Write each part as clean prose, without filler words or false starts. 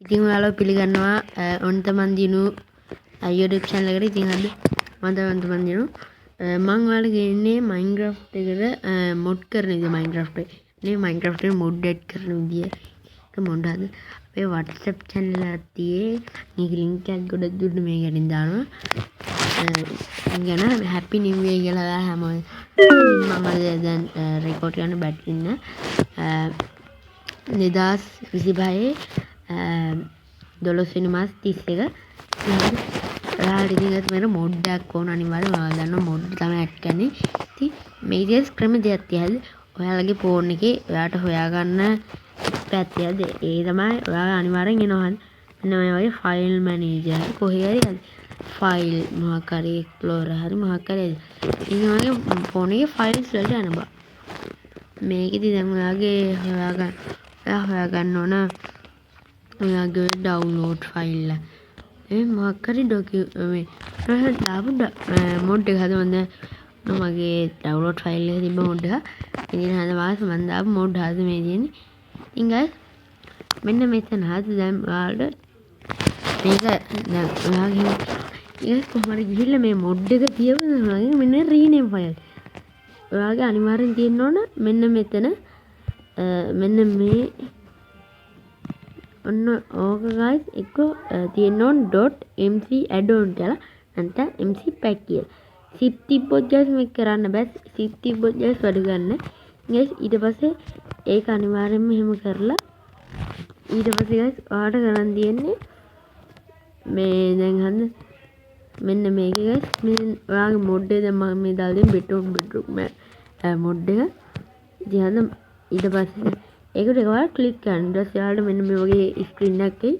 ඉතින් ඔයාලව පිළිගන්නවා ඔන්ත මන් දිනු YouTube channel එකට. ඉතින් අද ඔන්ත මන් දිනු මම ඔයාලට ගෙන්නේ Minecraft එකට mod කරන විදිය. Minecraft එකට mod add කරන විදිය එක mod හද අපේ WhatsApp channel එකක් තියේ. මේක link එකක් ගොඩක් දුරට මේක යටින් දානවා. ගැන happy new year කියලා ඔයාලා හැමෝම මම දැන් record කරන battery ඉන්න 2025 12 වෙනි මාස 31 ඔයාලට ඉතින් මේක මොඩ් එකක් ඕන අනිවාර්යයෙන්. ඔයාලා දන්නවා මොඩ් තමයි ඇඩ් කරන්නේ. ඉතින් මේකේ ක්‍රම දෙකක් තියෙනවා. ඔයාලගේ ෆෝන් එකේ ඔයාලට හොයාගන්න පැත් තියෙනවා. ඒ තමයි ඔයාලා අනිවාර්යෙන් එනවා. මෙන්න මේ වගේ ෆයිල් මැනේජර් කොහේ හරි ෆයිල් මොකක් හරි එක්ස්ප්ලෝරර් හරි මොකක් හරි. ඉතින් ඔයාගේ ෆෝන් එකේ ෆයිල්ස් වලට යන්න බෑ. මේකෙදි දැන් ඔයාගේ හොයාගන්න ඕන ඔයාගේ ඩවුන්ලෝඩ් ෆයිල් එක මොකක් හරි ඩොකියුමන්ට් දාපු මොඩ් එක හදවන්න මගේ ඩවුන්ලෝඩ් ෆයිල් එකේ තිබ්බ මොඩ් එක ඉතින් හදවාස් මම දාපු මොඩ් හද මේ තියෙන්නේ. ඉතින් guys මෙන්න මෙතන හද දැන් ඔයාලට මේක දැන් ඔයාගේ ඒක කොහමද ගිහිල්ලා මේ මොඩ් එක තියවන මෙන්න රීනේම් ෆයිල් ඔයාගේ අනිවාර්යෙන් තියෙන්න ඕන මෙන්න මෙතන මෙන්න මේ ඔන්න ඕක guys එක තියෙන්න ඕන .mc add-on කියලා නැත්නම් mc pack කියලා. zip තිබ්බොත් guys මේක කරන්න බෑ. zip තිබ්බොත් guys වැඩ ගන්න. guys ඊට පස්සේ ඒක අනිවාර්යෙන්ම එහෙම කරලා ඊට පස්සේ guys ඔයාලට කරන් තියෙන්නේ මේ දැන් හඳ මෙන්න මේක guys මේ ඔයාගේ මොඩ් එක දැන් මම මේ දාලා දෙන bedroom මොඩ් එක ඉතින් ඊට පස්සේ ඒකට ඔයාලා ක්ලික් කරන්න. ඊට පස්සේ ඔයාලට මෙන්න මේ වගේ ස්ක්‍රීන් එකක් එයි.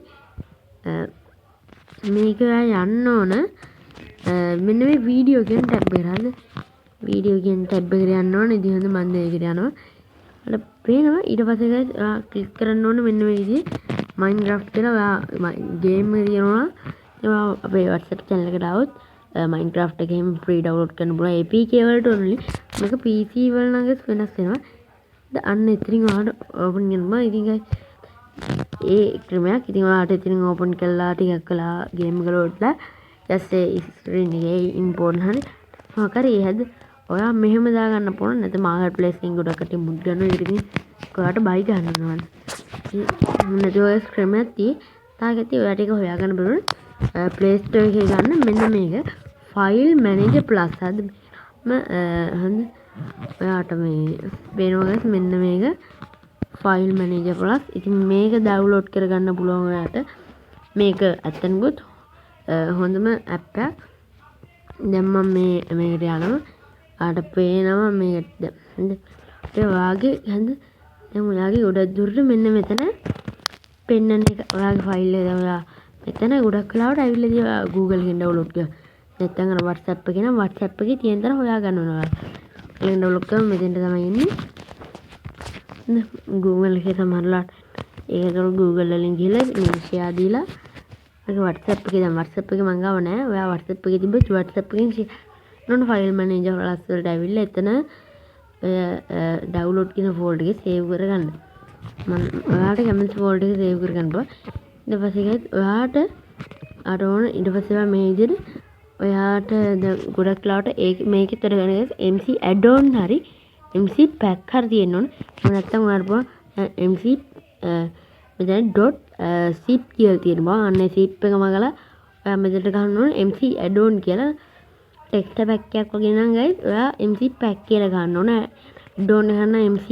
මේක ඔයා යන්න ඕන මෙන්න මේ වීඩියෝ කියන ටැබ් එකට. හරිද? වීඩියෝ කියන ටැබ් එකට යන්න ඕන. ඉතින් හොඳ මම දැන් ඒකට යනවා. ඔයාලට පේනවා ඊට පස්සේ guys ඔයා ක්ලික් කරන්න ඕන මෙන්න මේ විදිහේ Minecraft කියලා ඔයා ගේම් එක තියෙනවා. ඒවා අපේ WhatsApp channel එකට આવොත් Minecraft එක එහෙම free download කරන්න පුළුවන්. APK වලට only. මේක PC වල නම් වෙනස් වෙනවා. අන්න ඉතින් ඔයාලට ඕපන් කරනවා. ඉතින් guys ඒ ක්‍රමයක් ඉතින් ඔයාලට ඉතින් ඕපන් කළා ටිකක් කළා ගේම් එක ලෝඩ්ලා just ඒ ස්ක්‍රීන් එකේ import හරි මොකක් හරි එහෙද ඔයා මෙහෙම දාගන්න පුළුවන්. නැත්නම් මාකට් ප්ලේස් එකෙන් ගොඩක් කටි මුඩ් ගන්නවා. ඒක ඉතින් ඔයාලට බයි ගන්නවා. නැත්නම් ඔය ක්‍රමයක් තියෙයි. තාගෙත් ඔයාලට ඒක හොයාගන්න පුළුවන්. Play Store එකේ ගන්න මෙන්න මේක ෆයිල් මැනේජර් ප්ලස් හද හඳ ඔයාට මේ වෙනවා guys මෙන්න මේක ෆයිල් මැනේජර් ප්ලස්. ඉතින් මේක ඩවුන්ලෝඩ් කරගන්න පුළුවන් ඔයාට. මේක ඇත්තටම හොඳම ඇප් එකක්. දැන් මම මේකට යනවා. ආට පේනවා මේක හඳ ඒ ඔයාගේ හඳ දැන් ඔයාගේ ගොඩක් දුරට මෙන්න මෙතන පෙන්නන එක ඔයාගේ ෆයිල් එක දැන් ඔයා මෙතන ගොඩක් වෙලාවට ඇවිල්ලා තියෙනවා Google එකෙන් ඩවුන්ලෝඩ් කරලා. නැත්නම් අර WhatsApp එකේ නම් WhatsApp එකේ තියෙන තරම් හොයා ගන්න ඕනවා. ඒක ඩවුන්ලෝඩ් කරලා මෙතෙන්ට තමයි එන්නේ. Google එකේ සමහරලාට ඒක Google වලින් ගිහලා මේ share දීලා ඒක WhatsApp එකේ දැන් WhatsApp එකේ මං ගාව නැහැ. ඔයා WhatsApp එකේ තිබ්බොත් WhatsApp එකෙන් නෝන ෆයිල් මැනේජර් ප්ලස් වලට ඇවිල්ලා එතන ඩවුන්ලෝඩ් කියන ෆෝල්ඩර් එකේ සේව් කරගන්න. මම ඔයාලට කැමති ෆෝල්ඩර් එකේ සේව් කරගන්න පුළුවන්. ඊට පස්සේ guys ඔයාට අර ඕන ඊට පස්සේ ඔයා මේ විදිහට ඔයාට ගොඩක් ලාවට මේකෙත් වැඩ ගන්න guys MC add-on හරි MC pack හරි තියෙන්න ඕන. එහෙම නැත්නම් ඔයාලට පුළුවන් MC මෙතන .zip කියලා තියෙනවා. අන්න zip එක මගලා ඔයා මෙතනට ගන්න ඕන MC add-on කියලා ටෙක්ස්ට් පැක් එකක් වගේ නම් guys ඔයා MC pack කියලා ගන්න ඕන. add-on එක ගන්න MC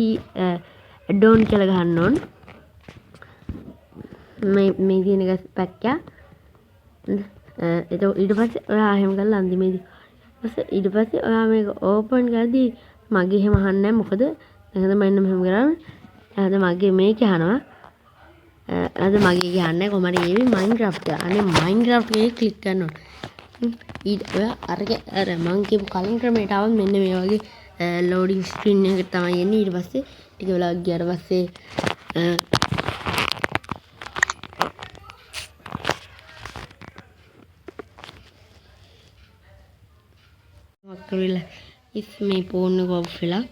add-on කියලා ගන්න ඕන. මේ තියෙන guys pack එක. ඊට පස්සේ ඔයා එහෙම කරලා අන්තිමේදී ඊට පස්සේ ඔයා මේක ඕපන් කරද්දී මගේ එහෙම අහන්නේ නැහැ. මොකද දැන් මෙන්න මෙහෙම කරාම අද මගේ මේක අහනවා. අද මගේ කියන්නේ කොහමද ඒවි Minecraft එක. අනේ Minecraft එකේ ක්ලික් කරන්න ඕන. ඊට ඔයා අර මං කියපු කලින් ක්‍රමයට આવත් මෙන්න මේ වගේ loading screen එකකට තමයි එන්නේ. ඊට පස්සේ ටික වෙලාවක් ගියාට පස්සේ කරලා මේ ෆෝන් එක ඔෆ් වෙලා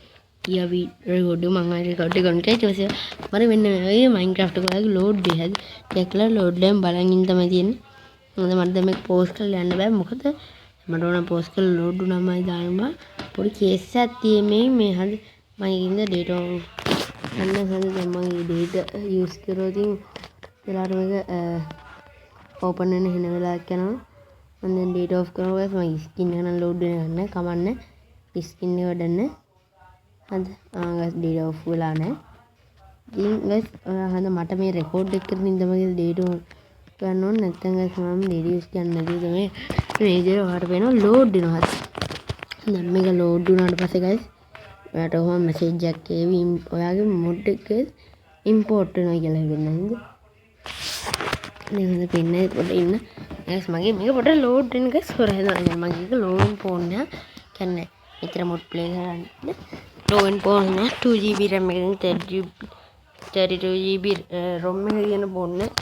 හිටියා රෙකෝඩ් එක මම රෙකෝඩ් එක ගන්න කියලා ඊට පස්සේ මම මෙන්න මේ Minecraft එක ඔයාලගේ ලෝඩ් වෙයි දැක්ලා ලෝඩ් එකෙන් බලන් ඉන්න තමයි තියෙන්නේ මොකද මට දැන් මේක පෝස්ට් කරලා යන්න බෑ මොකද මට ඕන පෝස්ට් කරලා ලෝඩ් වුණාමයි දානවා පොඩි කේස් එකක් තියෙන්නේ මේ හරි මම ඉන්න ඩේටා අන්න හරි දැන් මම ඩේටා යූස් කරලා තියෙන වෙලාවට මේක ඕපන් වෙන හින වෙලාවක් යනවා මම දැන් ඩේටා ඔෆ් කරනවා මම ස්කින් එක නම් ලෝඩ් වෙන්න කමන්නේ ස්කින් එක වඩන්න හද ආගස් ඩේටා ඔෆ් වෙලා නැහැ ඉතින් ගයිස් හද මට මේ රෙකෝඩ් එක කරමින් තමයි ඩේටා ගන්න ඕනේ නැත්නම් ගයිස් මම ඩේටා යූස් කරන්න නැතුව තමයි මේ විදිහට ඔයාලට පේනවා ලෝඩ් වෙනවා දැන් මේක ලෝඩ් වුණාට පස්සේ ගයිස් ඔයාලට ඔහොම මෙසේජ් එකක් එවි ඔයාගේ මොඩ් එක ඉම්පෝට් වෙනවා කියලා වෙනවා නේද නේ පින්නේ පොඩ්ඩ ඉන්න ගයිස් මගේ මේක පොඩ්ඩ ලෝඩ් වෙන ගයිස් හොරා හදනවා මම මේක ලෝඩ් ෆෝන් එක කියන්නේ මෙතන මොඩ් ප්ලේ කරන්න ලෝඩ් ෆෝන් එක 2GB RAM එකකින් 32GB ROM එක කියන ෆෝන් එක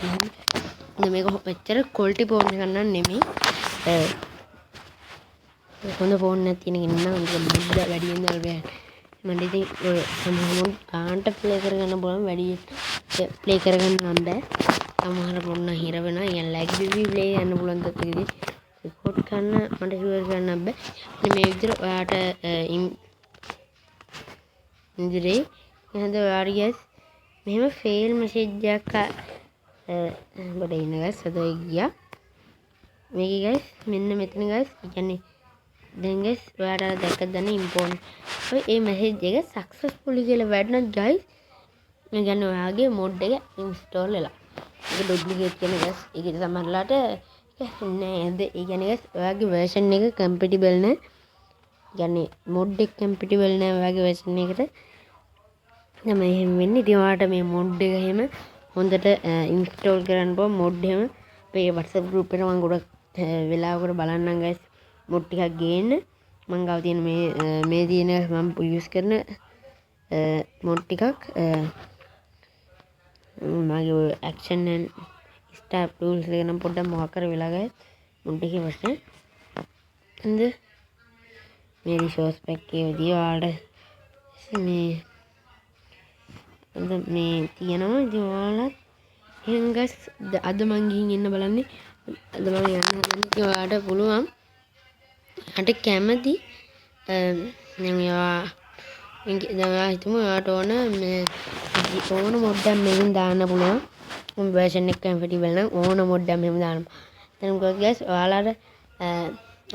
දැන් මේක මෙච්චර ක්වොලිටි ෆෝන් එකක් නන් නෙමෙයි හොඳ ෆෝන් එකක් තියෙන කෙනෙක් නම් ඒක මුද්ද වැඩියෙන් දාලා මම ඉතින් ඔය සමහර කාන්ට ප්ලේ කරගන්න බලන්න වැඩි ප්ලේ කරගන්න නම් බෑ සමහර ෆෝන් නම් හිර වෙනවා يعني ලැග් බිබි ප්ලේ යන්න පුළුවන් තත්ත්වෙකදී රෙකෝඩ් කරන්න මට ෂුවර් කරන්න බෑ මේ විදිහට ඔයාට ඉන්දිරේ එහෙනම් ඔයාට ගයිස් මෙහෙම ෆේල් මෙසේජ් එකක් ගොඩ ඉන්න ගයිස් අද ගියා මේක ගයිස් මෙන්න මෙතන ගයිස් කියන්නේ දැන් ගයිස් ඔයාට දැක්කද දන්නේ ඉම්පෝර්ට් ඔය මේ මෙසේජ් එක සක්සස්ෆුලි කියලා වැඩනත් ගයිස් මේ කියන්නේ ඔයාගේ මොඩ් එක ඉන්ස්ටෝල් වෙලා ඒක ඩුප්ලිකේට් කියන ගයිස් ඒකේ සමහරලාට නේද ඒ කියන්නේ ගයිස් ඔයාගේ version එක compatible නැහැ කියන්නේ මොඩ් එක compatible නැහැ ඔයාගේ version එකට නම් එහෙම වෙන්නේ ඉතින් ඔයාලට මේ මොඩ් එක එහෙම හොඳට ඉන්ස්ටෝල් කරන්න පුළුවන් මොඩ් එහෙම අපේ WhatsApp group එකේ මම ගොඩක් වෙලාවකට බලන්නම් guys මොඩ් ටිකක් ගේන්න මම ගාව තියෙන මේ තියෙන මම යූස් කරන මොඩ් ටිකක් මගේ action and start tools එක නම් පොඩ්ඩක් මොකක් කර වෙලා guys මොඩ් එකේ ප්‍රශ්න and මේ resource pack එකේදී ඔයාලට මේ තියෙනවා ඉතින් ඔයාලත් එහෙනම් guys අද මං ගිහින් එන්න බලන්නේ අද මම යන්න හදන්නේ ඉතින් ඔයාලට පුළුවන් අට කැමති දැන් ඔයා හිතමු ඔයාලට ඕන මේ ඕන මොඩ් එකක් මේකෙන් දාන්න පුළුවන් මම version එක compatible නම් ඕන මොඩ් එකක් මෙහෙම දාන්න දැන් මොකද guys ඔයාලට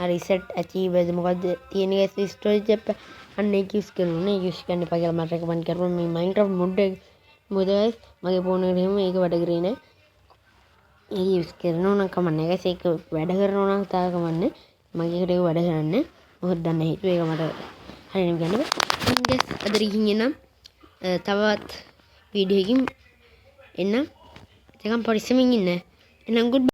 reset achieved මොකද තියෙන guys storage එක අන්න ඒක යූස් කරනවා යූස් කරන්න එපා කියලා මට රෙකමන්ඩ් කරනවා මේ Minecraft මොඩ් එක මොකද guys මගේ ෆෝන් එකට එහෙම ඒක වැඩ කරේ නෑ ඒක යූස් කරනවා නම් කමන්නේ guys ඒක වැඩ කරනවා නම් තාම කමන්නේ මගේ එකට ඒක වැඩ කරන්නේ මොකද දන්නේ හේතුව ඒක මට හරියටම කියන්න බෑ guys අද රිහින් එනම් තවත් වීඩියෝ එකකින් එන්න ටිකක් පරිස්සමින් ඉන්න එහෙනම් good